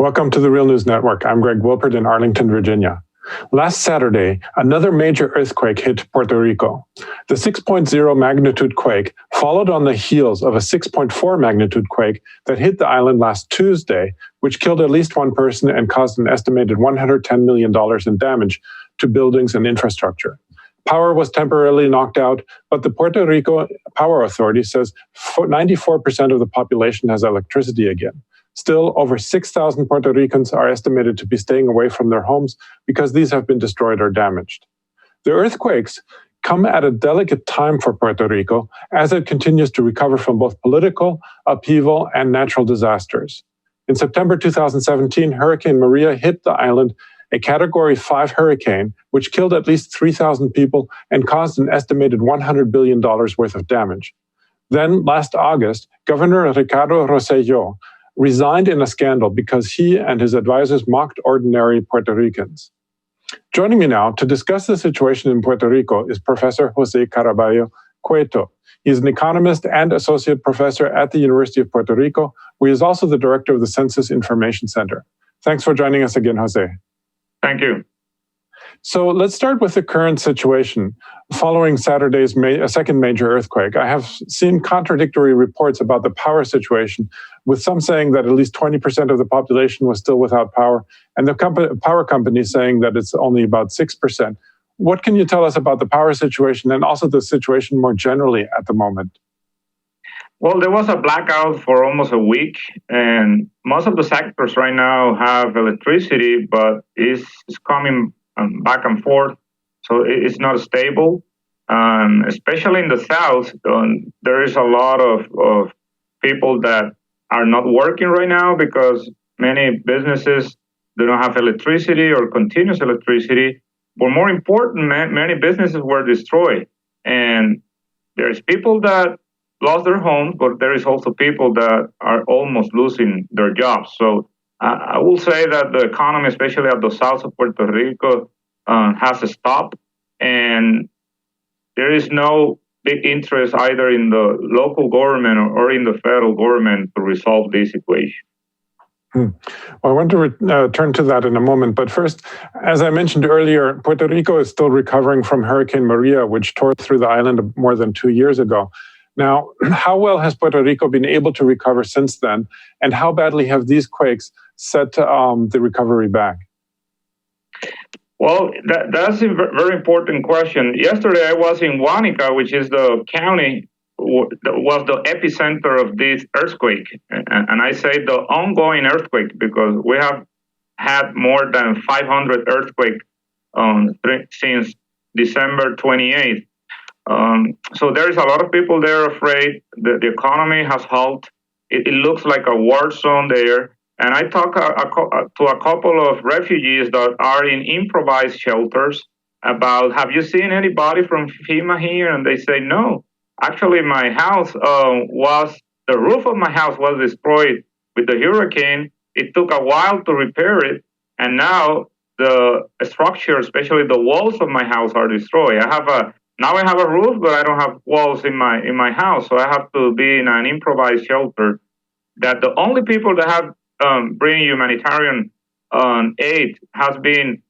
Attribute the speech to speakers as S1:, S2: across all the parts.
S1: Welcome to the Real News Network. I'm Greg Wilpert in Arlington, Virginia. Last Saturday, another major earthquake hit Puerto Rico. The 6.0 magnitude quake followed on the heels of a 6.4 magnitude quake that hit the island last Tuesday, which killed at least one person and caused an estimated $110 million in damage to buildings and infrastructure. Power was temporarily knocked out, but the Puerto Rico Power Authority says 94% of the population has electricity again. Still, over 6,000 Puerto Ricans are estimated to be staying away from their homes because these have been destroyed or damaged. The earthquakes come at a delicate time for Puerto Rico as it continues to recover from both political upheaval and natural disasters. In September 2017, Hurricane Maria hit the island, a Category 5 hurricane, which killed at least 3,000 people and caused an estimated $100 billion worth of damage. Then, last August, Governor Ricardo Rosselló resigned in a scandal because he and his advisors mocked ordinary Puerto Ricans. Joining me now to discuss the situation in Puerto Rico is Professor Jose Caraballo-Cueto. He is an economist and associate professor at the University of Puerto Rico, where he is also the director of the Census Information Center. Thanks for joining us again, Jose.
S2: Thank you.
S1: So let's start with the current situation. Following Saturday's second major earthquake, I have seen contradictory reports about the power situation, with some saying that at least 20% of the population was still without power, and the power company saying that it's only about 6%. What can you tell us about the power situation and also the situation more generally at the moment?
S2: Well, there was a blackout for almost a week, and most of the sectors right now have electricity, but it's coming back and forth, so it's not stable. Especially in the south, there is a lot of people that are not working right now because many businesses do not have electricity or continuous electricity. But more important, many businesses were destroyed, and there's people that lost their homes, but there is also people that are almost losing their jobs. So I will say that the economy, especially at the south of Puerto Rico, has stopped, and there is no big interest either in the local government or in the federal government to resolve this situation.
S1: Well, I want to return to that in a moment. But first, as I mentioned earlier, Puerto Rico is still recovering from Hurricane Maria, which tore through the island more than 2 years ago. Now, how well has Puerto Rico been able to recover since then? And how badly have these quakes set the recovery back?
S2: Well, that's a very important question. Yesterday, I was in Guanica, which is the county that was the epicenter of this earthquake. And I say the ongoing earthquake because we have had more than 500 earthquakes since December 28th. So there is a lot of people there afraid that the economy has halted. It looks like a war zone there. And I talked to a couple of refugees that are in improvised shelters about, have you seen anybody from FEMA here? And they say, no. Actually, my house the roof of my house was destroyed with the hurricane. It took a while to repair it. And now the structure, especially the walls of my house, are destroyed. Now I have a roof, but I don't have walls in my house. So I have to be in an improvised shelter. That the only people that have bringing humanitarian aid has been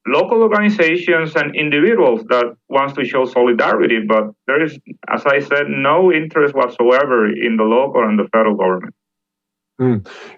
S2: local organizations and individuals that wants to show solidarity, but there is, as I said, no interest whatsoever in the local and the federal government.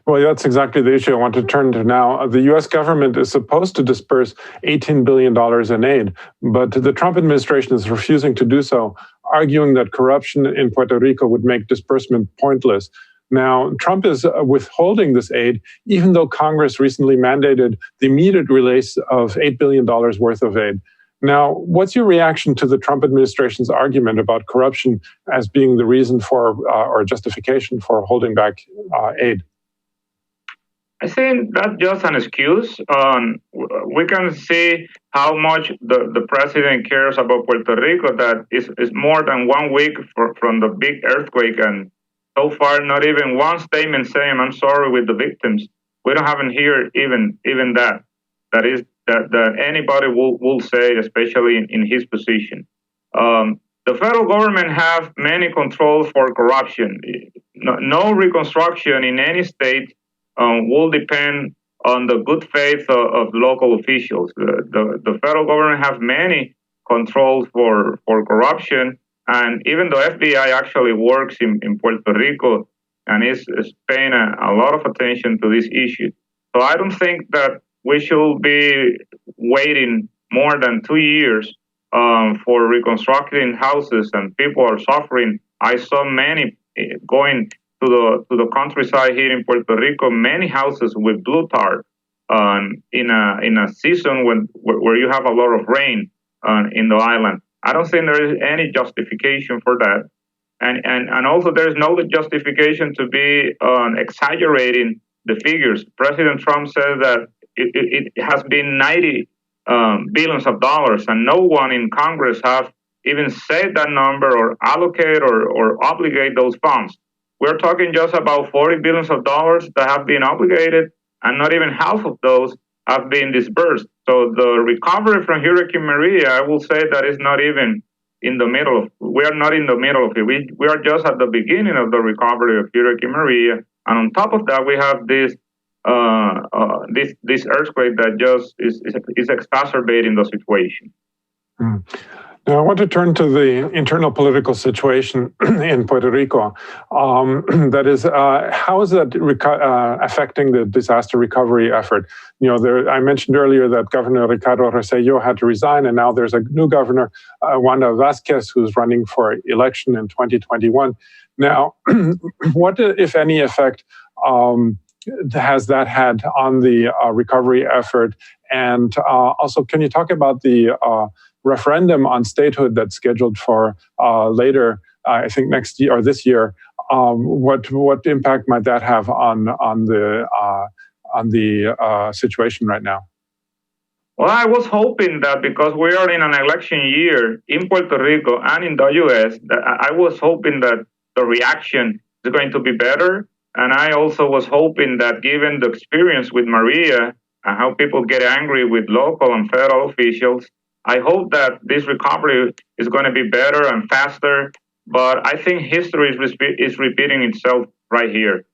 S1: Well, that's exactly the issue I want to turn to now. The U.S. government is supposed to disperse $18 billion in aid, but the Trump administration is refusing to do so, arguing that corruption in Puerto Rico would make disbursement pointless. Now, Trump is withholding this aid, even though Congress recently mandated the immediate release of $8 billion worth of aid. Now, what's your reaction to the Trump administration's argument about corruption as being the reason for or justification for holding back aid?
S2: I think that's just an excuse. We can see how much the president cares about Puerto Rico, that is more than 1 week from the big earthquake, and so far, not even one statement saying, I'm sorry with the victims. We don't haven't heard even that. That anybody will say, especially in his position. The federal government have many controls for corruption. No reconstruction in any state will depend on the good faith of local officials. The federal government has many controls for corruption, and even the FBI actually works in Puerto Rico and is paying a lot of attention to this issue. So I don't think that we should be waiting more than 2 years for reconstructing houses, and people are suffering. I saw many going to the countryside here in Puerto Rico, many houses with blue tar in a season where you have a lot of rain in the island. I don't think there is any justification for that, and also there is no justification to be exaggerating the figures. President Trump says that it has been 90 billions of dollars, and no one in Congress have even said that number or allocate or obligate those funds. We're talking just about 40 billions of dollars that have been obligated, and not even half of those have been disbursed. So the recovery from Hurricane Maria, I will say that is not even in the middle of. We are not in the middle of it. We are just at the beginning of the recovery of Hurricane Maria, and on top of that, we have this earthquake that just is exacerbating the situation.
S1: Mm. Now, I want to turn to the internal political situation in Puerto Rico. That is, how is that affecting the disaster recovery effort? I mentioned earlier that Governor Ricardo Rosselló had to resign, and now there's a new governor, Wanda Vázquez, who's running for election in 2021. Now, what, if any, effect has that had on the recovery effort? And also, can you talk about the referendum on statehood that's scheduled for later, I think next year or this year? What impact might that have on the situation right now?
S2: Well, I was hoping that because we are in an election year in Puerto Rico and in the U.S., I was hoping that the reaction is going to be better. And I also was hoping that given the experience with Maria and how people get angry with local and federal officials, I hope that this recovery is going to be better and faster. But I think history is repeating itself right here.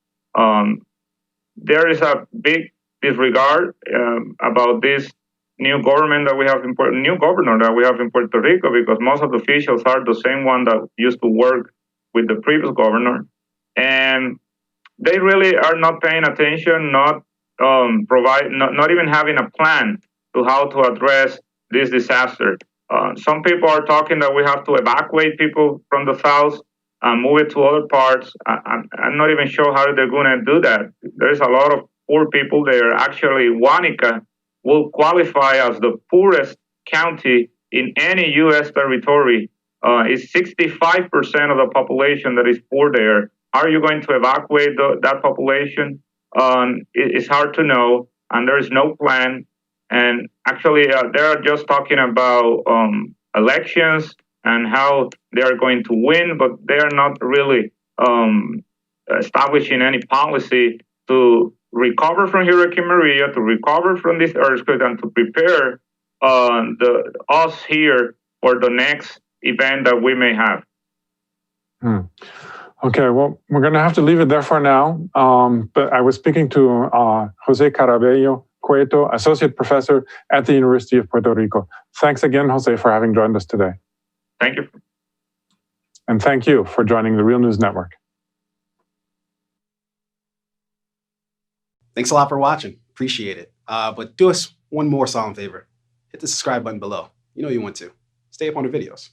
S2: There is a big disregard about this new government that we have new governor that we have in Puerto Rico, because most of the officials are the same one that used to work with the previous governor, and they really are not paying attention, not even having a plan to how to address this disaster. Some people are talking that we have to evacuate people from the south and move it to other parts. I'm not even sure how they're going to do that. There's a lot of poor people there. Actually, Guanica will qualify as the poorest county in any U.S. territory. It's 65% of the population that is poor there. How are you going to evacuate that population? It's hard to know, and there is no plan. And actually, they're just talking about elections and how they are going to win, but they are not really establishing any policy to recover from Hurricane Maria, to recover from this earthquake, and to prepare us here for the next event that we may have.
S1: Okay, well, we're going to have to leave it there for now. But I was speaking to Jose Caraballo-Cueto, Associate Professor at the University of Puerto Rico. Thanks again, Jose, for having joined us today.
S2: Thank you.
S1: And thank you for joining the Real News Network.
S3: Thanks a lot for watching. Appreciate it. But do us one more solemn favor. Hit the subscribe button below. You know you want to. Stay up on the videos.